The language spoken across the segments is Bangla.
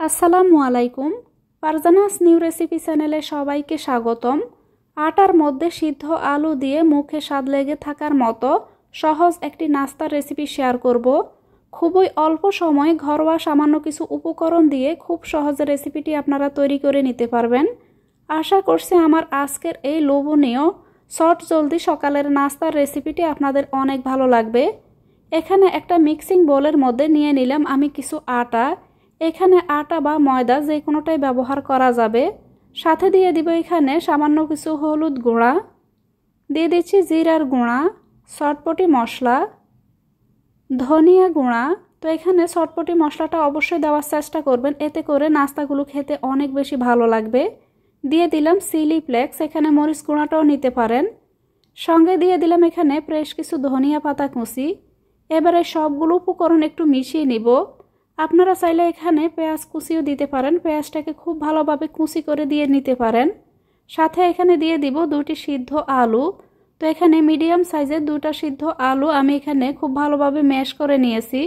আসসালামু আলাইকুম। ফারজানাস নিউ রেসিপি চ্যানেলে সবাইকে স্বাগতম। আটার মধ্যে সিদ্ধ আলু দিয়ে মুখে স্বাদ লেগে থাকার মতো সহজ একটি নাস্তার রেসিপি শেয়ার করব। খুবই অল্প সময়ে ঘরোয়া সামান্য কিছু উপকরণ দিয়ে খুব সহজে রেসিপিটি আপনারা তৈরি করে নিতে পারবেন। আশা করছি আমার আজকের এই লোভনীয় শর্ট জলদি সকালের নাস্তার রেসিপিটি আপনাদের অনেক ভালো লাগবে। এখানে একটা মিক্সিং বোলের মধ্যে নিয়ে নিলাম আমি কিছু আটা। এখানে আটা বা ময়দা যে কোনোটাই ব্যবহার করা যাবে। সাথে দিয়ে দিব এখানে সামান্য কিছু হলুদ গুঁড়া, দিয়ে দিচ্ছি জিরার গুঁড়া, চটপটি মশলা, ধনিয়া গুঁড়া। তো এখানে চটপটি মশলাটা অবশ্যই দেওয়ার চেষ্টা করবেন, এতে করে নাস্তাগুলো খেতে অনেক বেশি ভালো লাগবে। দিয়ে দিলাম চিলি ফ্লেক্স, এখানে মরিচ গুঁড়াটাও নিতে পারেন। সঙ্গে দিয়ে দিলাম এখানে ফ্রেশ কিছু ধনিয়া পাতা কুচি। এবারে সবগুলো উপকরণ একটু মিশিয়ে নিব। আপনারা চাইলে এখানে পেঁয়াজ কুচিও দিতে পারেন, পেঁয়াজটাকে খুব ভালোভাবে কুচি করে দিয়ে নিতে পারেন। সাথে এখানে দিয়ে দিব 2টি সিদ্ধ আলু। তো এখানে মিডিয়াম সাইজের 2টা সিদ্ধ আলু আমি এখানে খুব ভালোভাবে ম্যাশ করে নিয়েছি।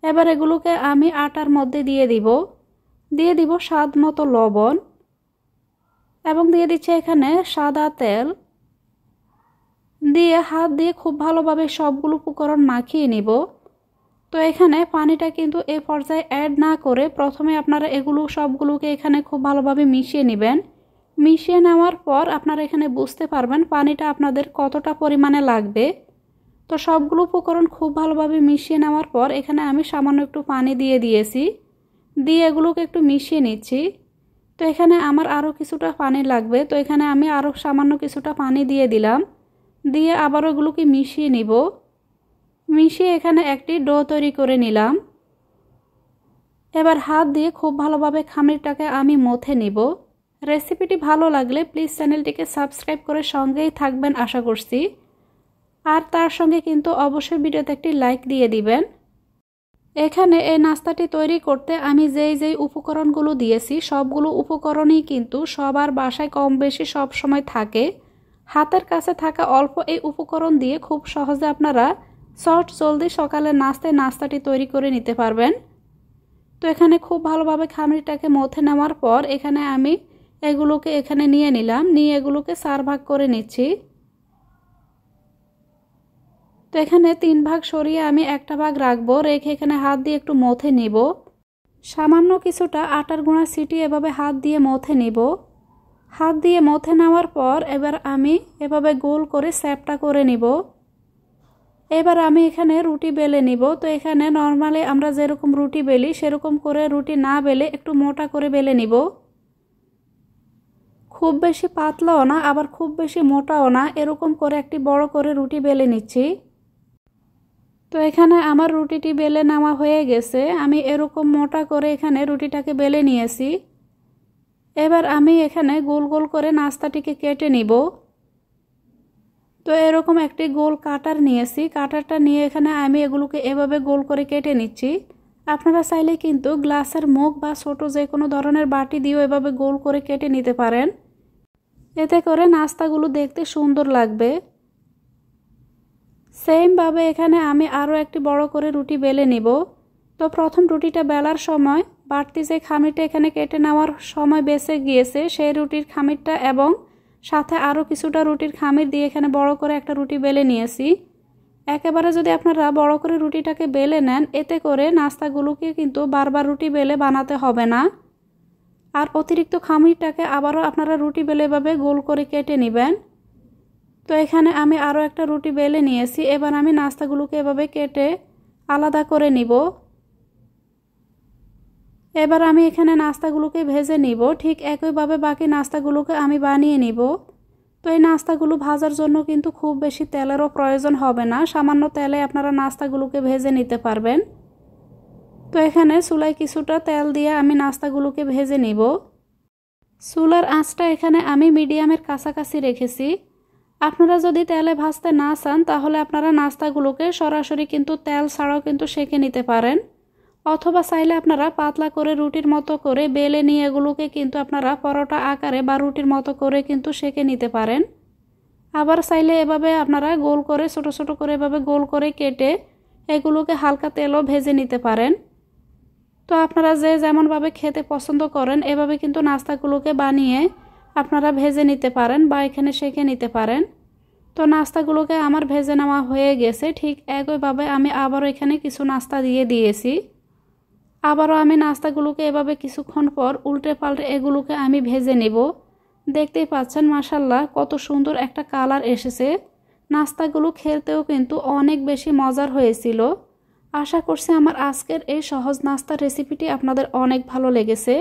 এবার এগুলোকে আমি আটার মধ্যে দিয়ে দিব স্বাদ মতো লবণ এবং দিয়ে দিচ্ছি এখানে সাদা তেল। দিয়ে হাত দিয়ে খুব ভালোভাবে সবগুলো উপকরণ মাখিয়ে নিব। তো এখানে পানিটা কিন্তু এই পর্যায়ে অ্যাড না করে প্রথমে আপনারা এগুলো সবগুলোকে এখানে খুব ভালোভাবে মিশিয়ে নেবেন। মিশিয়ে নেওয়ার পর আপনারা এখানে বুঝতে পারবেন পানিটা আপনাদের কতটা পরিমাণে লাগবে। তো সবগুলো উপকরণ খুব ভালোভাবে মিশিয়ে নেওয়ার পর এখানে আমি সামান্য একটু পানি দিয়ে দিয়েছি, দিয়ে এগুলোকে একটু মিশিয়ে নিচ্ছি। তো এখানে আমার আরও কিছুটা পানি লাগবে, তো এখানে আমি আরও সামান্য কিছুটা পানি দিয়ে দিলাম। দিয়ে আবারও এগুলোকে মিশিয়ে নিব। মিশিয়ে এখানে একটি ডো তৈরি করে নিলাম। এবার হাত দিয়ে খুব ভালোভাবে খামিরটাকে আমি মথে নিব। রেসিপিটি ভালো লাগলে প্লিজ চ্যানেলটিকে সাবস্ক্রাইব করে সঙ্গেই থাকবেন আশা করছি। আর তার সঙ্গে কিন্তু অবশ্যই ভিডিওতে একটি লাইক দিয়ে দিবেন। এখানে এই নাস্তাটি তৈরি করতে আমি যেই উপকরণগুলো দিয়েছি সবগুলো উপকরণই কিন্তু সবার বাসায় কম বেশি সব সময় থাকে। হাতের কাছে থাকা অল্প এই উপকরণ দিয়ে খুব সহজে আপনারা শর্ট জলদি সকালের নাস্তাটি তৈরি করে নিতে পারবেন। তো এখানে খুব ভালোভাবে খামিরটাকে মথে নেওয়ার পর এখানে আমি এগুলোকে এখানে নিয়ে নিলাম, নিয়ে এগুলোকে 4 ভাগ করে নিচ্ছি। তো এখানে 3 ভাগ সরিয়ে আমি একটা ভাগ রাখবো, রেখে এখানে হাত দিয়ে একটু মথে নিব। সামান্য কিছুটা আটার গুঁড়া ছিটিয়ে এভাবে হাত দিয়ে মথে নিব। হাত দিয়ে মথে নেওয়ার পর এবার আমি এভাবে গোল করে শেপটা করে নিব। এবার আমি এখানে রুটি বেলে নিব। তো এখানে নর্মালি আমরা যেরকম রুটি বেলি সেরকম করে রুটি না বেলে একটু মোটা করে বেলে নিব। খুব বেশি পাতলাও না আবার খুব বেশি মোটাও না, এরকম করে একটি বড় করে রুটি বেলে নিচ্ছি। তো এখানে আমার রুটিটি বেলে নেওয়া হয়ে গেছে। আমি এরকম মোটা করে এখানে রুটিটাকে বেলে নিয়েছি। এবার আমি এখানে গোল গোল করে নাস্তাটিকে কেটে নিব। তো এরকম একটি গোল কাটার নিয়েছি, কাটারটা নিয়ে এখানে আমি এগুলোকে এভাবে গোল করে কেটে নিচ্ছি। আপনারা চাইলে কিন্তু গ্লাসের মুখ বা ছোট যে কোনো ধরনের বাটি দিয়েও এভাবে গোল করে কেটে নিতে পারেন, এতে করে নাস্তাগুলো দেখতে সুন্দর লাগবে। সেমভাবে এখানে আমি আরও একটি বড় করে রুটি বেলে নিব। তো প্রথম রুটিটা বেলার সময় বাড়তি যে খামিরটা এখানে কেটে নেওয়ার সময় বেঁচে গিয়েছে সেই রুটির খামিরটা এবং সাথে আরও কিছুটা রুটির খামির দিয়ে এখানে বড় করে একটা রুটি বেলে নিয়েছি। একেবারে যদি আপনারা বড় করে রুটিটাকে বেলে নেন এতে করে নাস্তাগুলোকে কিন্তু বারবার রুটি বেলে বানাতে হবে না। আর অতিরিক্ত খামিরটাকে আবারও আপনারা রুটি বেলে এভাবে গোল করে কেটে নেবেন। তো এখানে আমি আরও একটা রুটি বেলে নিয়েছি। এবার আমি নাস্তাগুলোকে এভাবে কেটে আলাদা করে নিব। এবার আমি এখানে নাস্তাগুলোকে ভেজে নিব। ঠিক একইভাবে বাকি নাস্তাগুলোকে আমি বানিয়ে নিব। তো এই নাস্তাগুলো ভাজার জন্য কিন্তু খুব বেশি তেলেরও প্রয়োজন হবে না, সামান্য তেলে আপনারা নাস্তাগুলোকে ভেজে নিতে পারবেন। তো এখানে চুলায় কিছুটা তেল দিয়ে আমি নাস্তাগুলোকে ভেজে নিব। চুলার আঁচটা এখানে আমি মিডিয়ামের কাছাকাছি রেখেছি। আপনারা যদি তেলে ভাজতে না চান তাহলে আপনারা নাস্তাগুলোকে সরাসরি কিন্তু তেল ছাড়াও কিন্তু সেঁকে নিতে পারেন, অথবা চাইলে আপনারা পাতলা করে রুটির মতো করে বেলে নিয়ে এগুলোকে কিন্তু আপনারা পরোটা আকারে বা রুটির মতো করে কিন্তু সেঁকে নিতে পারেন। আবার চাইলে এভাবে আপনারা গোল করে ছোট ছোট করে এভাবে গোল করে কেটে এগুলোকে হালকা তেলও ভেজে নিতে পারেন। তো আপনারা যে যেমনভাবে খেতে পছন্দ করেন এভাবে কিন্তু নাস্তাগুলোকে বানিয়ে আপনারা ভেজে নিতে পারেন বা এখানে সেঁকে নিতে পারেন। তো নাস্তাগুলোকে আমার ভেজে নেওয়া হয়ে গেছে। ঠিক একইভাবে আমি আবারও এখানে কিছু নাস্তা দিয়ে দিয়েছি। আবারও আমি নাস্তাগুলোকে এভাবে কিছুক্ষণ পর উল্টে পাল্টে এগুলোকে আমি ভেজে নেব। দেখতেই পাচ্ছেন মাশাআল্লাহ কত সুন্দর একটা কালার এসেছে। নাস্তাগুলো খেতেও কিন্তু অনেক বেশি মজার হয়েছিল। আশা করছি আমার আজকের এই সহজ নাস্তার রেসিপিটি আপনাদের অনেক ভালো লেগেছে।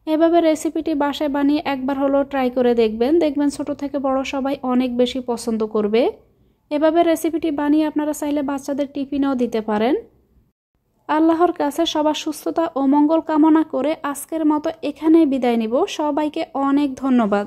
এভাবে রেসিপিটি বাসায় বানিয়ে একবার হলেও ট্রাই করে দেখবেন, দেখবেন ছোট থেকে বড় সবাই অনেক বেশি পছন্দ করবে। এভাবে রেসিপিটি বানিয়ে আপনারা চাইলে বাচ্চাদের টিফিনেও দিতে পারেন। আল্লাহর কাছে সবার সুস্থতা ও মঙ্গল কামনা করে আজকের মতো এখানেই বিদায় নিব। সবাইকে অনেক ধন্যবাদ।